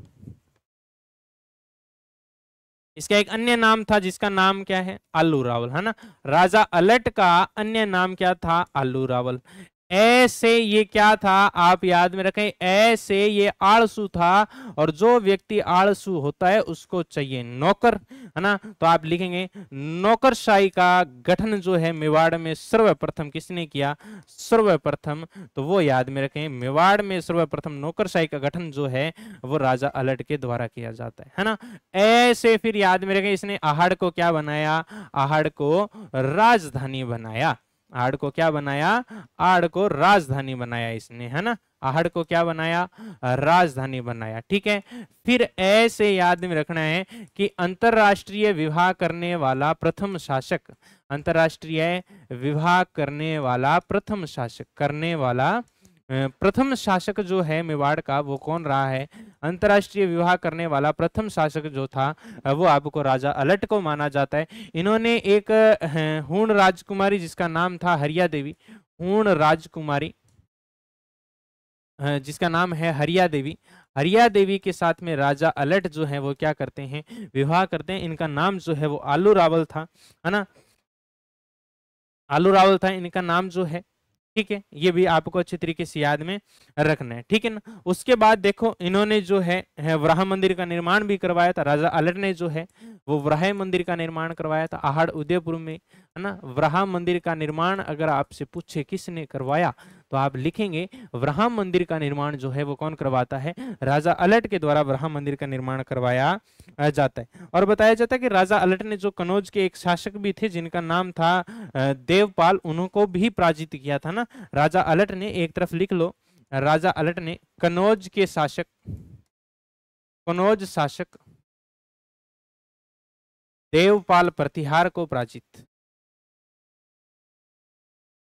इसका एक अन्य नाम था जिसका नाम क्या है? आलू रावल, है ना। राजा अलट का अन्य नाम क्या था? आलू रावल। ऐसे ये क्या था आप याद में रखें, ऐसे ये आलसू था, और जो व्यक्ति आलसू होता है उसको चाहिए नौकर, है ना। तो आप लिखेंगे नौकरशाही का गठन जो है मेवाड़ में सर्वप्रथम किसने किया? सर्वप्रथम, तो वो याद में रखें, मेवाड़ में सर्वप्रथम नौकरशाही का गठन जो है वो राजा अलट के द्वारा किया जाता है ना। ऐसे फिर याद में रखें, इसने आहड़ को क्या बनाया? आहड़ को राजधानी बनाया। आहड़ को क्या बनाया? आहड़ को राजधानी बनाया इसने, है ना। आहड़ को क्या बनाया? राजधानी बनाया। ठीक है, फिर ऐसे याद में रखना है कि अंतरराष्ट्रीय विवाह करने वाला प्रथम शासक, अंतरराष्ट्रीय विवाह करने वाला प्रथम शासक, करने वाला प्रथम शासक जो है मेवाड़ का वो कौन रहा है? अंतरराष्ट्रीय विवाह करने वाला प्रथम शासक जो था वो आपको राजा अलट को माना जाता है। इन्होंने एक हूण राजकुमारी जिसका नाम था हरिया देवी, हूण राजकुमारी जिसका नाम है हरिया देवी, हरिया देवी के साथ में राजा अलट जो है वो क्या करते हैं? विवाह करते हैं। इनका नाम जो है वो आलू रावल था, है ना। आलू रावल था इनका नाम जो है। ठीक है, ये भी आपको अच्छे तरीके से याद में रखना है। ठीक है ना। उसके बाद देखो, इन्होंने जो है वराह मंदिर का निर्माण भी करवाया था। राजा अलट ने जो है वो वराह मंदिर का निर्माण करवाया था आहड़ उदयपुर में, है ना। वराह मंदिर का निर्माण अगर आपसे पूछे किसने करवाया, तो आप लिखेंगे वराह मंदिर का निर्माण जो है वो कौन करवाता है, राजा अलट के द्वारा वराह मंदिर का निर्माण करवाया जाता है। और बताया जाता है कि राजा अलट ने जो कनौज के एक शासक भी थे जिनका नाम था देवपाल, उनको भी पराजित किया था ना। राजा अलट ने, एक तरफ लिख लो, राजा अलट ने कनौज के शासक, कनौज शासक देवपाल प्रतिहार को पराजित,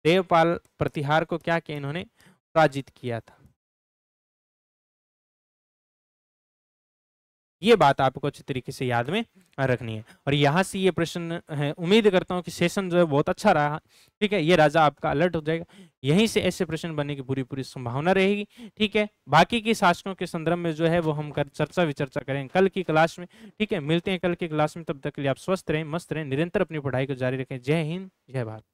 देवपाल प्रतिहार को क्या किया इन्होंने, पराजित किया था। ये बात आपको अच्छे तरीके से याद में रखनी है। और यहां से ये प्रश्न है, उम्मीद करता हूं कि सेशन जो है बहुत अच्छा रहा। ठीक है, ये राजा आपका अलर्ट हो जाएगा, यहीं से ऐसे प्रश्न बनने की पूरी पूरी संभावना रहेगी। ठीक है, बाकी के शासकों के संदर्भ में जो है वो हम चर्चा विचर्चा करेंगे कल की क्लास में। ठीक है, मिलते हैं कल की क्लास में, तब तक के लिए आप स्वस्थ रहें, मस्त रहें, निरंतर अपनी पढ़ाई को जारी रखें। जय हिंद, जय भारत।